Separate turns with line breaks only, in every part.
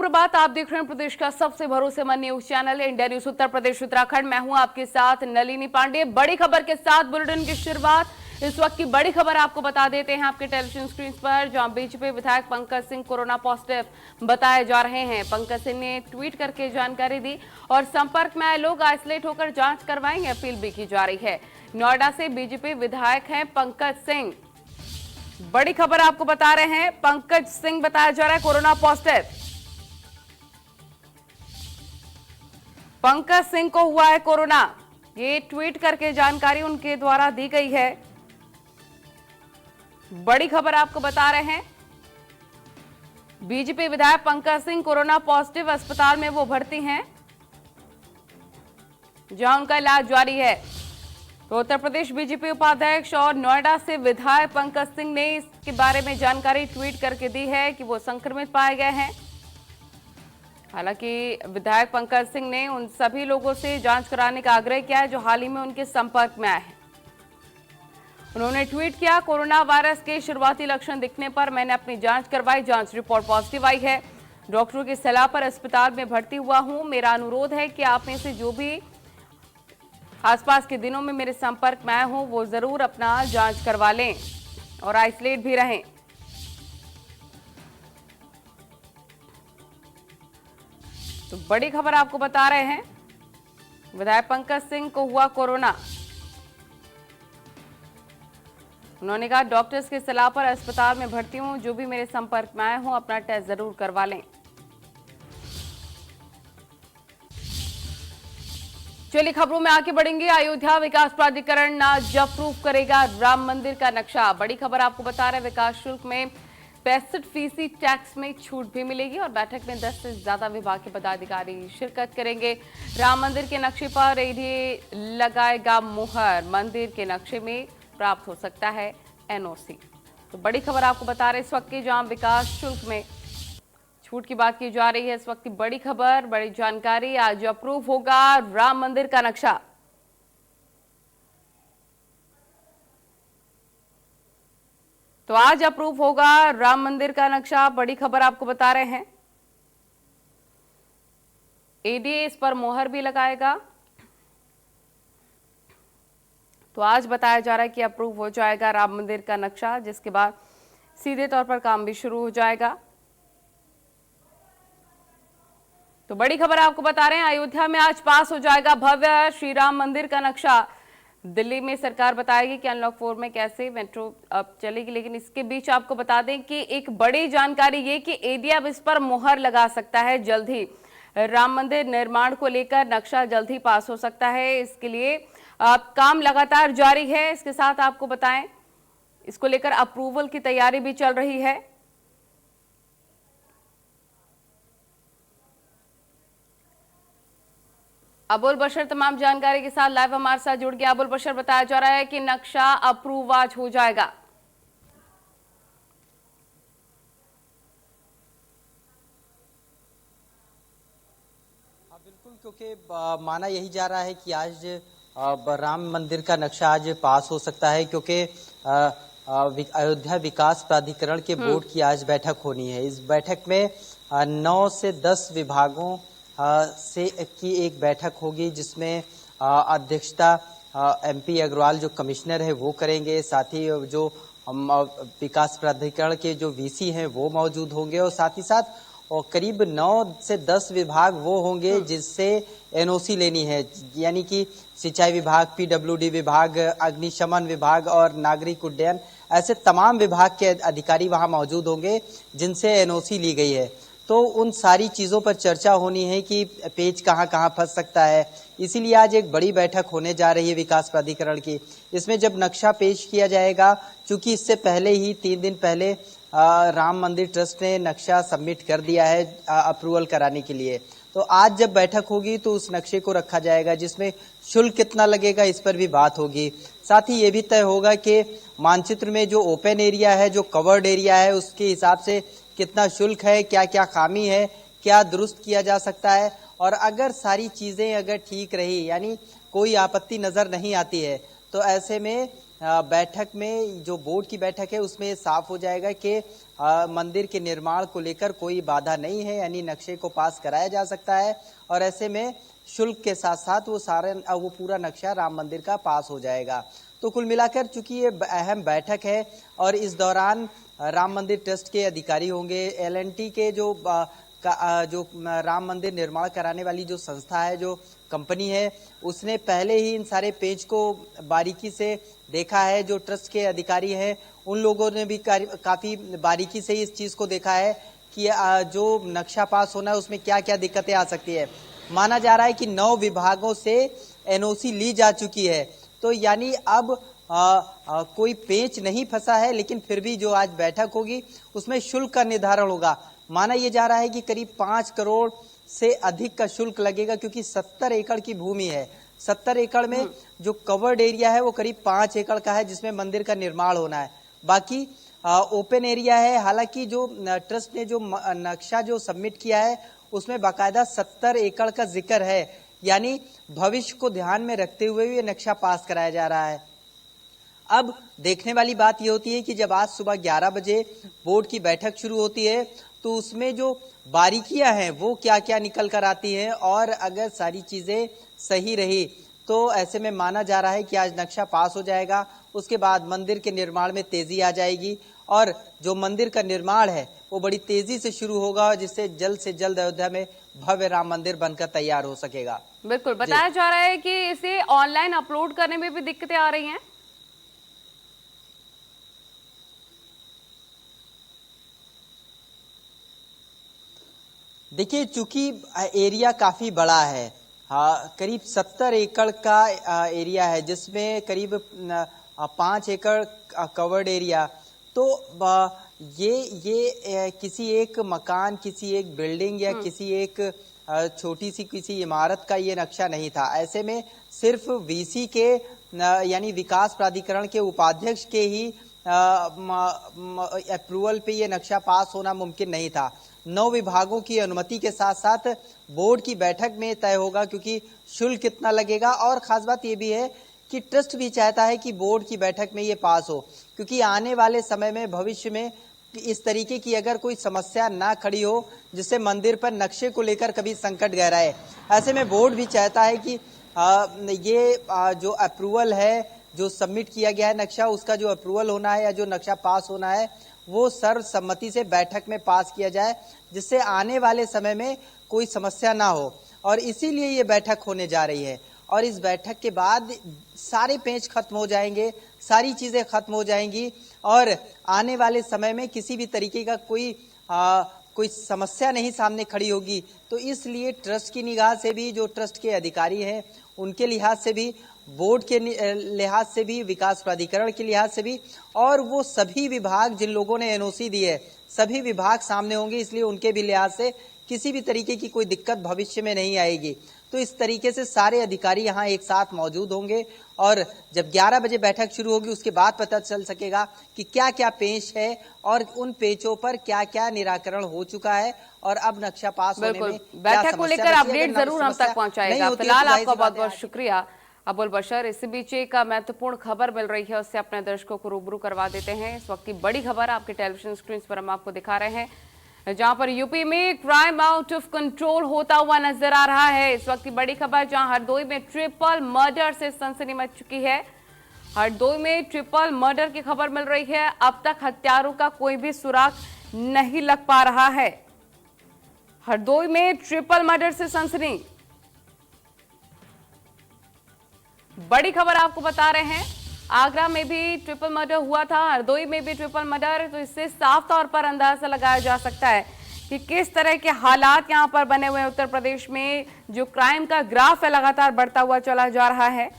सुप्रभात। आप देख रहे हैं प्रदेश का सबसे भरोसेमंद news channel India news Uttar Pradesh Uttarakhand. मैं हूं आपके साथ नलिनी पांडे। बड़ी खबर के साथ बुलेटिन की शुरुआत। इस वक्त की बड़ी खबर आपको बता देते हैं आपके टेलीविजन स्क्रीन पर, जहां बीजेपी विधायक पंकज सिंह कोरोना पॉजिटिव बताए जा रहे हैं। पंकज सिंह ने ट्वीट करके जानकारी दी और संपर्क में आए लोग आइसोलेट होकर जांच करवाएंगे, अपील भी की जा रही है। नोएडा से बीजेपी विधायक हैं पंकज सिंह। बड़ी खबर आपको बता रहे हैं, पंकज सिंह बताया जा रहा है कोरोना पॉजिटिव। पंकज सिंह को हुआ है कोरोना, ये ट्वीट करके जानकारी उनके द्वारा दी गई है। बड़ी खबर आपको बता रहे हैं, बीजेपी विधायक पंकज सिंह कोरोना पॉजिटिव, अस्पताल में वो भर्ती हैं जहां उनका इलाज जारी है। तो उत्तर प्रदेश बीजेपी उपाध्यक्ष और नोएडा से विधायक पंकज सिंह ने इसके बारे में जानकारी ट्वीट करके दी है कि वो संक्रमित पाए गए हैं। हालांकि विधायक पंकज सिंह ने उन सभी लोगों से जांच कराने का आग्रह किया है जो हाल ही में उनके संपर्क में आए हैं। उन्होंने ट्वीट किया, कोरोना वायरस के शुरुआती लक्षण दिखने पर मैंने अपनी जांच करवाई, जांच रिपोर्ट पॉजिटिव आई है। डॉक्टरों की सलाह पर अस्पताल में भर्ती हुआ हूं। मेरा अनुरोध है कि आप में से जो भी आसपास के दिनों में मेरे संपर्क में आए हों वो जरूर अपना जांच करवा लें और आइसोलेट भी रहें। तो बड़ी खबर आपको बता रहे हैं, विधायक पंकज सिंह को हुआ कोरोना। उन्होंने कहा, डॉक्टर्स की सलाह पर अस्पताल में भर्ती हूं, जो भी मेरे संपर्क में आए हों अपना टेस्ट जरूर करवा लें। चलिए खबरों में आगे बढ़ेंगे। अयोध्या विकास प्राधिकरण आज अप्रूव करेगा राम मंदिर का नक्शा। बड़ी खबर आपको बता रहे हैं, विकास शुल्क में 65% टैक्स में छूट भी मिलेगी और बैठक में 10 से ज्यादा विभाग के पदाधिकारी शिरकत करेंगे। राम मंदिर के नक्शे पर एडीए लगाएगा मुहर। मंदिर के नक्शे में प्राप्त हो सकता है एनओसी। तो बड़ी खबर आपको बता रहे हैं इस वक्त की, जहां विकास शुल्क में छूट की बात की जा रही है। इस वक्त की बड़ी खबर, बड़ी जानकारी, आज अप्रूव होगा राम मंदिर का नक्शा। तो आज अप्रूव होगा राम मंदिर का नक्शा। बड़ी खबर आपको बता रहे हैं, एडीए इस पर मोहर भी लगाएगा। तो आज बताया जा रहा है कि अप्रूव हो जाएगा राम मंदिर का नक्शा, जिसके बाद सीधे तौर पर काम भी शुरू हो जाएगा। तो बड़ी खबर आपको बता रहे हैं, अयोध्या में आज पास हो जाएगा भव्य श्री राम मंदिर का नक्शा। दिल्ली में सरकार बताएगी कि अनलॉक 4 में कैसे मेट्रो अब चलेगी, लेकिन इसके बीच आपको बता दें कि एक बड़ी जानकारी ये कि एडीए अब इस पर मुहर लगा सकता है जल्द ही। राम मंदिर निर्माण को लेकर नक्शा जल्द ही पास हो सकता है। इसके लिए काम लगातार जारी है। इसके साथ आपको बताएं, इसको लेकर अप्रूवल की तैयारी भी चल रही है। अबुल बशर तमाम जानकारी के साथ लाइव हमारे साथ जुड़ गया। अबुल बशर, बताया जा रहा है कि नक्शा अप्रूव आज हो जाएगा।
हाँ बिल्कुल, क्योंकि माना यही जा रहा है कि आज राम मंदिर का नक्शा आज पास हो सकता है, क्योंकि अयोध्या विकास प्राधिकरण के बोर्ड की आज बैठक होनी है। इस बैठक में 9 से 10 विभागों से की एक बैठक होगी, जिसमें अध्यक्षता एमपी अग्रवाल जो कमिश्नर है वो करेंगे। साथ ही जो विकास प्राधिकरण के जो वीसी हैं वो मौजूद होंगे और साथ ही साथ करीब 9 से 10 विभाग वो होंगे जिससे एनओसी लेनी है, यानी कि सिंचाई विभाग, पीडब्ल्यूडी विभाग, अग्निशमन विभाग और नागरिक उड्डयन, ऐसे तमाम विभाग के अधिकारी वहां मौजूद होंगे जिनसे एनओसी ली गई है। तो उन सारी चीज़ों पर चर्चा होनी है कि पेच कहाँ कहाँ फंस सकता है। इसीलिए आज एक बड़ी बैठक होने जा रही है विकास प्राधिकरण की। इसमें जब नक्शा पेश किया जाएगा, क्योंकि इससे पहले ही 3 दिन पहले राम मंदिर ट्रस्ट ने नक्शा सबमिट कर दिया है अप्रूवल कराने के लिए, तो आज जब बैठक होगी तो उस नक्शे को रखा जाएगा, जिसमें शुल्क कितना लगेगा इस पर भी बात होगी। साथ ही ये भी तय होगा कि मानचित्र में जो ओपन एरिया है, जो कवर्ड एरिया है, उसके हिसाब से कितना शुल्क है, क्या क्या खामी है, क्या दुरुस्त किया जा सकता है। और अगर सारी चीज़ें अगर ठीक रही, यानी कोई आपत्ति नज़र नहीं आती है, तो ऐसे में बैठक में, जो बोर्ड की बैठक है उसमें साफ हो जाएगा कि मंदिर के निर्माण को लेकर कोई बाधा नहीं है, यानी नक्शे को पास कराया जा सकता है और ऐसे में शुल्क के साथ साथ वो पूरा नक्शा राम मंदिर का पास हो जाएगा। तो कुल मिलाकर चूंकि ये अहम बैठक है और इस दौरान राम मंदिर ट्रस्ट के अधिकारी होंगे, एल&टी के जो राम मंदिर निर्माण कराने वाली जो संस्था है, जो कंपनी है, उसने पहले ही इन सारे पेज को बारीकी से देखा है। जो ट्रस्ट के अधिकारी हैं उन लोगों ने भी काफी बारीकी से इस चीज को देखा है कि जो नक्शा पास होना है उसमें क्या क्या दिक्कतें आ सकती है। माना जा रहा है कि 9 विभागों से एनओसी ली जा चुकी है, तो यानी अब कोई पेच नहीं फंसा है, लेकिन फिर भी जो आज बैठक होगी उसमें शुल्क का निर्धारण होगा। माना यह जा रहा है कि करीब 5 करोड़ से अधिक का शुल्क लगेगा, क्योंकि 70 एकड़ की भूमि है। 70 एकड़ में जो कवर्ड एरिया है वो करीब 5 एकड़ का है, जिसमें मंदिर का निर्माण होना है। बाकी ओपन एरिया है। हालांकि जो ट्रस्ट ने जो नक्शा जो सबमिट किया है उसमें बाकायदा 70 एकड़ का जिक्र है, यानी भविष्य को ध्यान में रखते हुए ये नक्शा पास कराया जा रहा है। अब देखने वाली बात यह होती है कि जब आज सुबह 11 बजे बोर्ड की बैठक शुरू होती है तो उसमें जो बारीकियां हैं वो क्या क्या निकल कर आती हैं, और अगर सारी चीजें सही रही तो ऐसे में माना जा रहा है कि आज नक्शा पास हो जाएगा। उसके बाद मंदिर के निर्माण में तेजी आ जाएगी और जो मंदिर का निर्माण है वो बड़ी तेजी से शुरू होगा, जिससे जल्द से जल्द अयोध्या में भव्य राम मंदिर बनकर तैयार हो सकेगा।
बिल्कुल, बताया जा रहा है कि इसे ऑनलाइन अपलोड करने में भी दिक्कतें आ रही हैं।
देखिए, चूंकि एरिया काफी बड़ा है, करीब 70 एकड़ का एरिया है, जिसमें करीब 5 एकड़ कवर्ड एरिया, तो ये किसी एक मकान, किसी एक बिल्डिंग या किसी एक छोटी सी किसी इमारत का ये नक्शा नहीं था। ऐसे में सिर्फ वीसी के यानी विकास प्राधिकरण के उपाध्यक्ष के ही अप्रूवल पे ये नक्शा पास होना मुमकिन नहीं था। 9 विभागों की अनुमति के साथ साथ बोर्ड की बैठक में तय होगा, क्योंकि शुल्क कितना लगेगा। और खास बात यह भी है कि ट्रस्ट भी चाहता है कि बोर्ड की बैठक में ये पास हो, क्योंकि आने वाले समय में भविष्य में इस तरीके की अगर कोई समस्या ना खड़ी हो जिससे मंदिर पर नक्शे को लेकर कभी संकट गहराए, ऐसे में बोर्ड भी चाहता है कि जो अप्रूवल है, जो सबमिट किया गया है नक्शा, उसका जो अप्रूवल होना है या जो नक्शा पास होना है वो सर्वसम्मति से बैठक में पास किया जाए, जिससे आने वाले समय में कोई समस्या ना हो। और इसीलिए ये बैठक होने जा रही है, और इस बैठक के बाद सारे पेच खत्म हो जाएंगे, सारी चीजें खत्म हो जाएंगी और आने वाले समय में किसी भी तरीके का कोई समस्या नहीं सामने खड़ी होगी। तो इसलिए ट्रस्ट की निगाह से भी, जो ट्रस्ट के अधिकारी हैं उनके लिहाज से भी, बोर्ड के लिहाज से भी, विकास प्राधिकरण के लिहाज से भी, और वो सभी विभाग जिन लोगों ने एनओसी दी है सभी विभाग सामने होंगे, इसलिए उनके भी लिहाज से किसी भी तरीके की कोई दिक्कत भविष्य में नहीं आएगी। तो इस तरीके से सारे अधिकारी यहाँ एक साथ मौजूद होंगे और जब 11 बजे बैठक शुरू होगी उसके बाद पता चल सकेगा कि क्या क्या पेच है और उन पेचों पर क्या क्या निराकरण हो चुका है और अब नक्शा पास होने में
बैठक को लेकर अपडेट जरूर हम तक पहुंचाएगा। फिलहाल आपका बहुत बहुत शुक्रिया अबुल बशर। इसी बीच एक महत्वपूर्ण खबर मिल रही है, उससे अपने दर्शकों को रूबरू करवा देते हैं। इस वक्त की बड़ी खबर आपके टेलीविजन स्क्रीन पर हम आपको दिखा रहे हैं, जहां पर यूपी में क्राइम आउट ऑफ कंट्रोल होता हुआ नजर आ रहा है। इस वक्त की बड़ी खबर, जहां हरदोई में ट्रिपल मर्डर से सनसनी मच चुकी है। हरदोई में ट्रिपल मर्डर की खबर मिल रही है। अब तक हत्यारों का कोई भी सुराग नहीं लग पा रहा है। हरदोई में ट्रिपल मर्डर से सनसनी, बड़ी खबर आपको बता रहे हैं। आगरा में भी ट्रिपल मर्डर हुआ था, हरदोई में भी ट्रिपल मर्डर। तो इससे साफ तौर पर अंदाजा लगाया जा सकता है कि किस तरह के हालात यहां पर बने हुए हैं। उत्तर प्रदेश में जो क्राइम का ग्राफ है लगातार बढ़ता हुआ चला जा रहा है।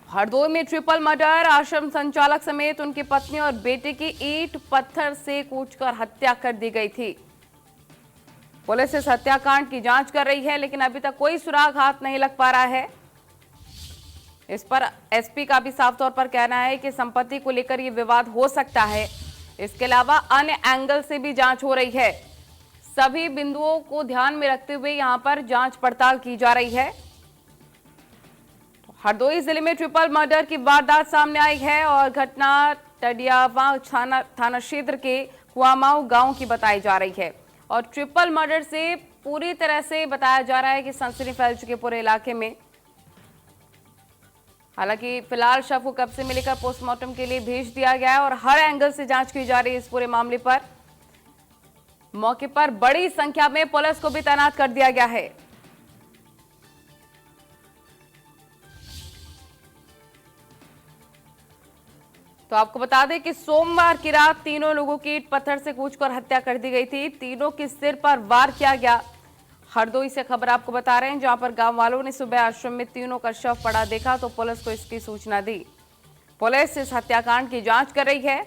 हरदोई में ट्रिपल मर्डर, आश्रम संचालक समेत उनकी पत्नी और बेटे की ईंट पत्थर से कूचकर हत्या कर दी गई थी। पुलिस इस हत्याकांड की जांच कर रही है, लेकिन अभी तक कोई सुराग हाथ नहीं लग पा रहा है। इस पर एसपी का भी साफ तौर पर कहना है कि संपत्ति को लेकर यह विवाद हो सकता है। इसके अलावा अन्य एंगल से भी जांच हो रही है। सभी बिंदुओं को ध्यान में रखते हुए यहां पर जांच पड़ताल की जा रही है। तो हरदोई जिले में ट्रिपल मर्डर की वारदात सामने आई है और घटना टडियावा थाना क्षेत्र के कुआमाऊ गांव की बताई जा रही है और ट्रिपल मर्डर से पूरी तरह से बताया जा रहा है कि सनसनी फैल चुके पूरे इलाके में। हालांकि फिलहाल शव को कब्जे में लेकर पोस्टमार्टम के लिए भेज दिया गया है और हर एंगल से जांच की जा रही है इस पूरे मामले पर। मौके पर बड़ी संख्या में पुलिस को भी तैनात कर दिया गया है। तो आपको बता दें कि सोमवार की रात तीनों लोगों की ईंट पत्थर से कूचकर हत्या कर दी गई थी। तीनों के सिर पर वार किया गया। हरदोई से खबर आपको बता रहे हैं, जहां पर गांव वालों ने सुबह आश्रम में तीनों का शव पड़ा देखा तो पुलिस को इसकी सूचना दी। पुलिस इस हत्याकांड की जांच कर रही है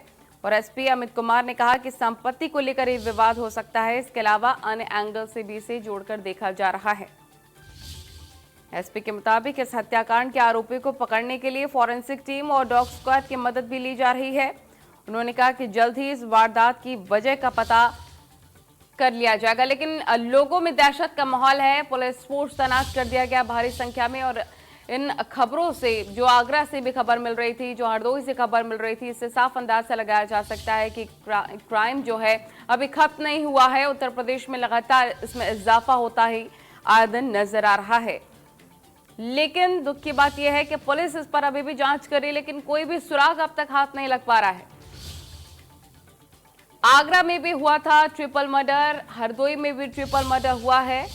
और एसपी अमित कुमार ने कहा कि संपत्ति को लेकर ये विवाद हो सकता है, इसके अलावा अन्य एंगल से भी इसे जोड़कर देखा जा रहा है। एसपी के मुताबिक इस हत्याकांड के आरोपी को पकड़ने के लिए फॉरेंसिक टीम और डॉग स्क्वाड की मदद भी ली जा रही है। उन्होंने कहा कि जल्द ही इस वारदात की वजह का पता कर लिया जाएगा, लेकिन लोगों में दहशत का माहौल है। पुलिस फोर्स तैनात कर दिया गया भारी संख्या में और इन खबरों से जो आगरा से भी खबर मिल रही थी, जो हरदोई से खबर मिल रही थी, इससे साफ अंदाजा लगाया जा सकता है कि क्राइम जो है अभी खत्म नहीं हुआ है। उत्तर प्रदेश में लगातार इसमें इजाफा होता ही आए दिन नजर आ रहा है। लेकिन दुख की बात यह है कि पुलिस इस पर अभी भी जांच कर रही है, लेकिन कोई भी सुराग अब तक हाथ नहीं लग पा रहा है। आगरा में भी हुआ था ट्रिपल मर्डर, हरदोई में भी ट्रिपल मर्डर हुआ है।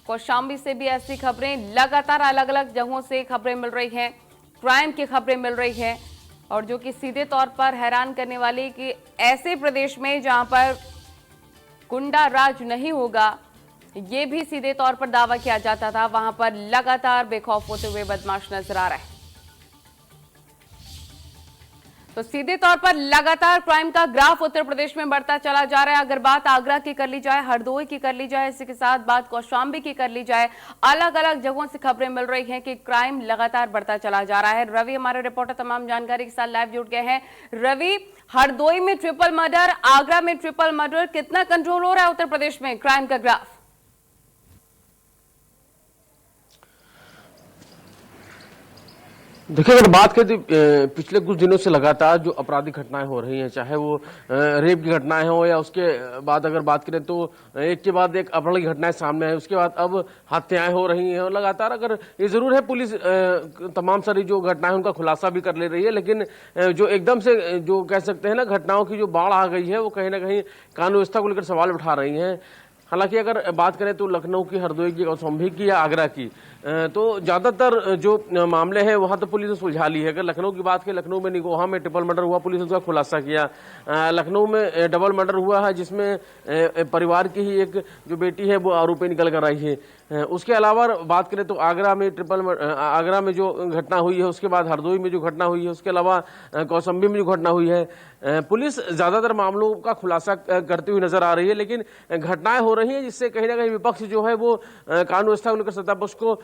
कौशाम्बी से भी ऐसी खबरें लगातार अलग अलग जगहों से खबरें मिल रही हैं, क्राइम की खबरें मिल रही हैं और जो कि सीधे तौर पर हैरान करने वाली कि ऐसे प्रदेश में जहां पर गुंडा राज नहीं होगा, ये भी सीधे तौर पर दावा किया जाता था, वहां पर लगातार बेखौफ होते हुए बदमाश नजर आ रहा है। तो सीधे तौर पर लगातार क्राइम का ग्राफ उत्तर प्रदेश में बढ़ता चला जा रहा है। अगर बात आगरा की कर ली जाए, हरदोई की कर ली जाए, इसी के साथ बात कौशाम्बी की कर ली जाए, अलग अलग जगहों से खबरें मिल रही हैं कि क्राइम लगातार बढ़ता चला जा रहा है। रवि हमारे रिपोर्टर तमाम जानकारी के साथ लाइव जुड़ गए हैं। रवि, हरदोई में ट्रिपल मर्डर, आगरा में ट्रिपल मर्डर, कितना कंट्रोल हो रहा है उत्तर प्रदेश में क्राइम का ग्राफ?
देखिए, अगर बात करें पिछले कुछ दिनों से लगातार जो आपराधिक घटनाएं हो रही हैं, चाहे वो रेप की घटनाएं हो या उसके बाद अगर बात करें तो एक के बाद एक अपहरण की घटनाएं सामने आई, उसके बाद अब हत्याएं हो रही हैं और लगातार अगर ये जरूर है पुलिस तमाम सारी जो घटनाएं उनका खुलासा भी कर ले रही है, लेकिन जो एकदम से जो कह सकते हैं ना घटनाओं की जो बाढ़ आ गई है वो कहीं ना कहीं कानून व्यवस्था को लेकर सवाल उठा रही हैं। हालांकि अगर बात करें तो लखनऊ की, हरदोई की, कौशाम्बी की या आगरा की, तो ज्यादातर जो मामले हैं वहां तो पुलिस ने सुलझा ली है। अगर लखनऊ की बात करें, लखनऊ में निगोहा में ट्रिपल मर्डर हुआ, पुलिस ने उसका खुलासा किया। लखनऊ में डबल मर्डर हुआ है जिसमें परिवार की ही एक जो बेटी है वो आरोपी निकल कर आई है। उसके अलावा बात करें तो आगरा में जो घटना हुई है, उसके बाद हरदोई में जो घटना हुई है, उसके अलावा कौशाम्बी में जो घटना हुई है, पुलिस ज्यादातर मामलों का खुलासा करती हुई नजर आ रही है। लेकिन घटनाएं हो रही हैं जिससे कहीं ना कहीं विपक्ष जो है वो कानून व्यवस्था को लेकर सत्तापक्ष को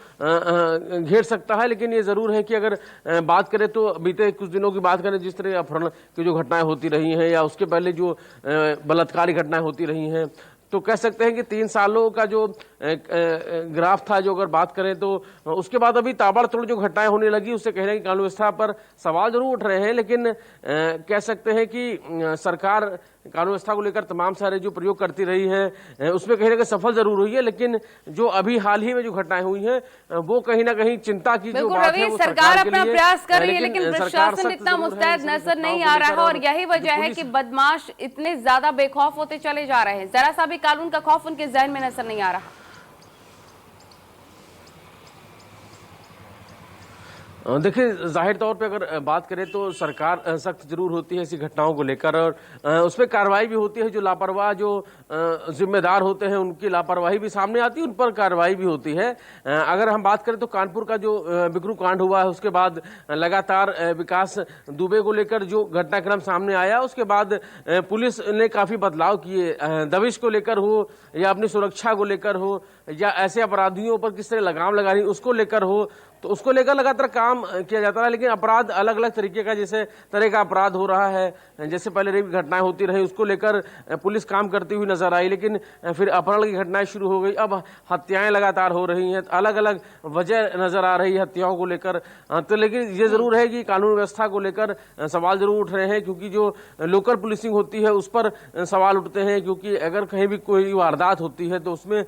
घेर सकता है। लेकिन ये जरूर है कि अगर बात करें तो बीते कुछ दिनों की बात करें, जिस तरह अपहरण की जो घटनाएं होती रही हैं या उसके पहले जो बलात्कारी घटनाएं होती रही हैं, तो कह सकते हैं कि 3 सालों का जो ग्राफ था, जो अगर बात करें तो उसके बाद अभी ताबड़तोड़ जो घटनाएं होने लगी, उससे कहीं ना कहीं कानून व्यवस्था पर सवाल जरूर उठ रहे हैं। लेकिन कह सकते हैं कि सरकार कानून व्यवस्था को लेकर तमाम सारे जो प्रयोग करती रही है उसमें कहीं ना कहीं सफल जरूर हुई है। लेकिन जो अभी हाल ही में जो घटनाएं हुई हैं वो कहीं ना कहीं चिंता की जो बात है, वो
सरकार अपना प्रयास कर रही है, लेकिन प्रशासन इतना मुस्तैद नजर नहीं आ रहा है और यही वजह है कि बदमाश इतने ज्यादा बेखौफ होते चले जा रहे हैं। जरा सा भी कानून का खौफ उनके जहन में नजर नहीं आ रहा।
देखिए, जाहिर तौर पे अगर बात करें तो सरकार सख्त जरूर होती है ऐसी घटनाओं को लेकर और उसमें कार्रवाई भी होती है। जो लापरवाह जो जिम्मेदार होते हैं उनकी लापरवाही भी सामने आती है, उन पर कार्रवाई भी होती है। अगर हम बात करें तो कानपुर का जो बिकरू कांड हुआ है, उसके बाद लगातार विकास दुबे को लेकर जो घटनाक्रम सामने आया, उसके बाद पुलिस ने काफी बदलाव किए, दबिश को लेकर हो या अपनी सुरक्षा को लेकर हो या ऐसे अपराधियों पर किस तरह लगाम लगानी उसको लेकर हो, तो उसको लेकर लगातार काम किया जाता है। लेकिन अपराध अलग अलग तरीके का, जैसे तरह का अपराध हो रहा है, जैसे पहले रेप की घटनाएं होती रही, उसको लेकर पुलिस काम करती हुई नजर आई, लेकिन फिर अपहरण की घटनाएं शुरू हो गई, अब हत्याएं लगातार हो रही हैं, अलग अलग वजह नजर आ रही है हत्याओं को लेकर। तो लेकिन ये जरूर है कि कानून व्यवस्था को लेकर सवाल जरूर उठ रहे हैं, क्योंकि जो लोकल पुलिसिंग होती है उस पर सवाल उठते हैं, क्योंकि अगर कहीं भी कोई वारदात होती है तो उसमें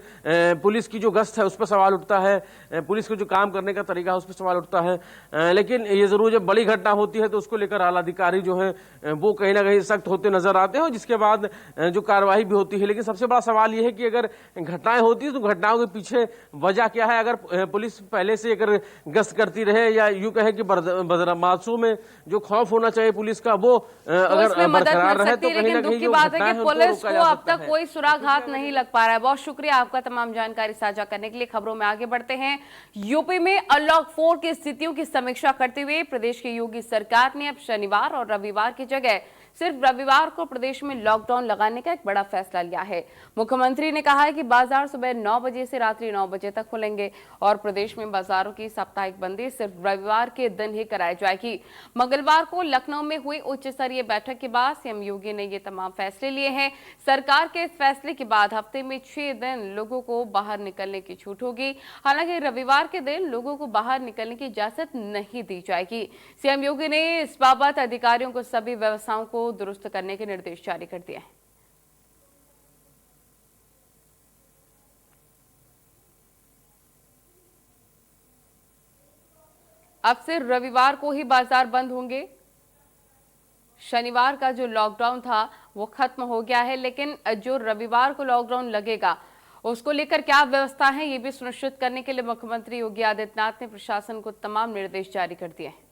पुलिस की जो गश्त है उस पर सवाल उठता है, पुलिस को जो काम करने का तरीका है उस पर सवाल उठता है। लेकिन ये जरूर जब बड़ी घटना होती है तो उसको लेकर आला अधिकारी जो है वो कहीं ना कहीं सख्त होते नजर आते हैं, और जिसके बाद जो कार्रवाई भी होती है। लेकिन सबसे बड़ा सवाल ये है कि अगर घटनाएं होती है तो घटनाओं के पीछे वजह क्या है। अगर पुलिस पहले से अगर गश्त करती रहे, या यूं कहे कि बदमाशों में जो खौफ होना चाहिए पुलिस का वो अगर बरकरार रहे तो कहीं ना
दुख
कहीं
की
जो
बात है
घटनाएं
कि
हैं, उनको
पुलिस
रोका
को
जा
अब
सकता
तक
है।
कोई सुराग नहीं लग पा रहा है। बहुत शुक्रिया आपका तमाम जानकारी साझा करने के लिए। खबरों में आगे बढ़ते हैं। यूपी में अनलॉक 4 की स्थितियों की समीक्षा करते हुए प्रदेश की योगी सरकार ने अब शनिवार और रविवार की जगह सिर्फ रविवार को प्रदेश में लॉकडाउन लगाने का एक बड़ा फैसला लिया है। मुख्यमंत्री ने कहा है कि बाजार सुबह 9 बजे से रात्रि 9 बजे तक खुलेंगे और प्रदेश में बाजारों की साप्ताहिक बंदी सिर्फ रविवार के दिन ही कराई जाएगी। मंगलवार को लखनऊ में हुई उच्च स्तरीय बैठक के बाद सीएम योगी ने ये तमाम फैसले लिए हैं। सरकार के इस फैसले के बाद हफ्ते में 6 दिन लोगों को बाहर निकलने की छूट होगी। हालांकि रविवार के दिन लोगों को बाहर निकलने की इजाजत नहीं दी जाएगी। सीएम योगी ने इस बाबत अधिकारियों को सभी व्यवस्थाओं को दुरुस्त करने के निर्देश जारी कर दिए हैं। अब से रविवार को ही बाजार बंद होंगे। शनिवार का जो लॉकडाउन था वो खत्म हो गया है, लेकिन जो रविवार को लॉकडाउन लगेगा उसको लेकर क्या व्यवस्था है ये भी सुनिश्चित करने के लिए मुख्यमंत्री योगी आदित्यनाथ ने प्रशासन को तमाम निर्देश जारी कर दिए हैं।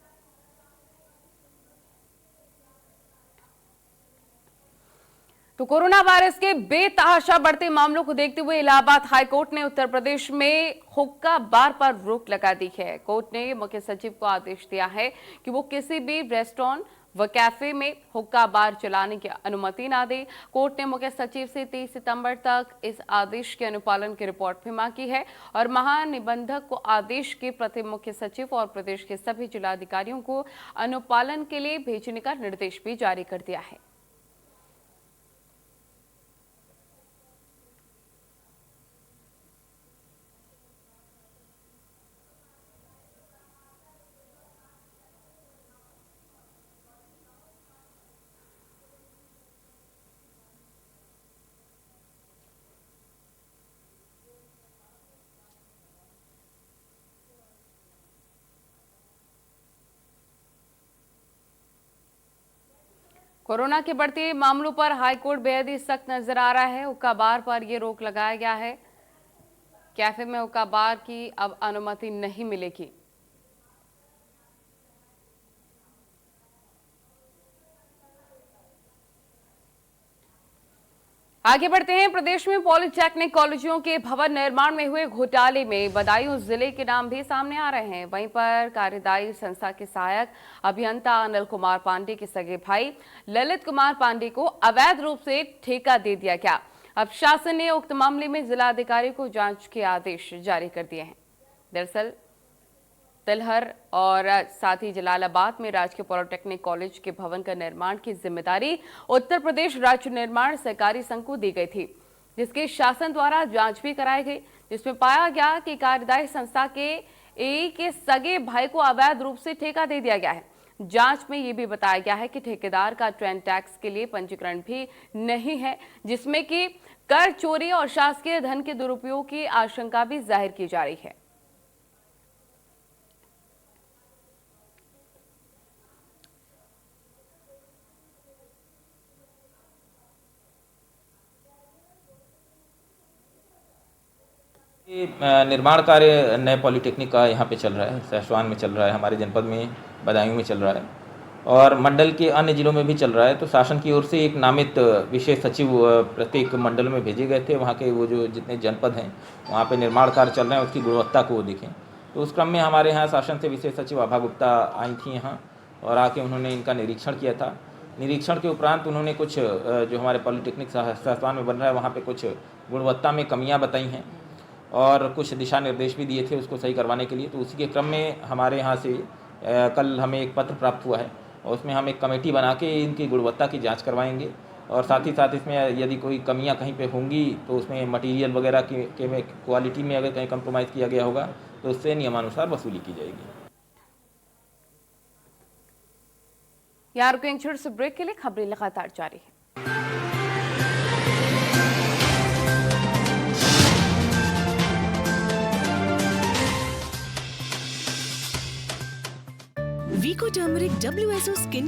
तो कोरोना वायरस के बेतहाशा बढ़ते मामलों को देखते हुए इलाहाबाद हाईकोर्ट ने उत्तर प्रदेश में हुक्का बार पर रोक लगा दी है। कोर्ट ने मुख्य सचिव को आदेश दिया है कि वो किसी भी रेस्टोरेंट व कैफे में हुक्का बार चलाने की अनुमति ना दे। कोर्ट ने मुख्य सचिव से 23 सितंबर तक इस आदेश के अनुपालन की रिपोर्ट भी मांगी है और महानिबंधक को आदेश के प्रति मुख्य सचिव और प्रदेश के सभी जिलाधिकारियों को अनुपालन के लिए भेजने का निर्देश भी जारी कर दिया है। कोरोना के बढ़ते मामलों पर हाईकोर्ट बेहद ही सख्त नजर आ रहा है। हुक्का बार पर यह रोक लगाया गया है। कैफे में हुक्का बार की अब अनुमति नहीं मिलेगी। आगे बढ़ते हैं। प्रदेश में पॉलिटेक्निक कॉलेजों के भवन निर्माण में हुए घोटाले में बदायूं जिले के नाम भी सामने आ रहे हैं। वहीं पर कार्यदायी संस्था के सहायक अभियंता अनिल कुमार पांडे के सगे भाई ललित कुमार पांडे को अवैध रूप से ठेका दे दिया गया। अब शासन ने उक्त मामले में जिलाधिकारी को जांच के आदेश जारी कर दिए हैं। दरअसल तिलहर और साथ ही जलालाबाद में राजकीय पॉलिटेक्निक कॉलेज के भवन का निर्माण की जिम्मेदारी उत्तर प्रदेश राज्य निर्माण सहकारी संघ को दी गई थी, जिसके शासन द्वारा जांच भी कराई गई, जिसमें पाया गया कि कार्यदायी संस्था के एक के सगे भाई को अवैध रूप से ठेका दे दिया गया है। जांच में यह भी बताया गया है कि ठेकेदार का ट्रेड टैक्स के लिए पंजीकरण भी नहीं है, जिसमें कि कर चोरी और शासकीय धन के दुरुपयोग की आशंका भी जाहिर की जा रही है।
निर्माण कार्य नए पॉलिटेक्निक का यहाँ पे चल रहा है, सहसवान में चल रहा है, हमारे जनपद में बदायूं में चल रहा है और मंडल के अन्य जिलों में भी चल रहा है। तो शासन की ओर से एक नामित विशेष सचिव प्रत्येक मंडल में भेजे गए थे। वहाँ के वो जो जितने जनपद हैं वहाँ पे निर्माण कार्य चल रहे हैं उसकी गुणवत्ता को वो देखें। तो उस क्रम में हमारे यहाँ शासन से विशेष सचिव आभा गुप्ता आई थी यहाँ और आके उन्होंने इनका निरीक्षण किया था। निरीक्षण के उपरांत उन्होंने कुछ जो हमारे पॉलिटेक्निक सहसवान में बन रहा है वहाँ पर कुछ गुणवत्ता में कमियाँ बताई हैं और कुछ दिशा निर्देश भी दिए थे उसको सही करवाने के लिए। तो उसी के क्रम में हमारे यहाँ से कल हमें एक पत्र प्राप्त हुआ है और उसमें हम एक कमेटी बना के इनकी गुणवत्ता की जांच करवाएंगे और साथ ही साथ इसमें यदि कोई कमियां कहीं पे होंगी तो उसमें मटेरियल वगैरह के में क्वालिटी में अगर कहीं कंप्रोमाइज़ किया गया होगा तो उससे नियमानुसार वसूली की जाएगी।
यहाँ रुकेंगे छोटे से ब्रेक के लिए, खबरें लगातार जारी है।
वीको टर्मरिक WSO स्किन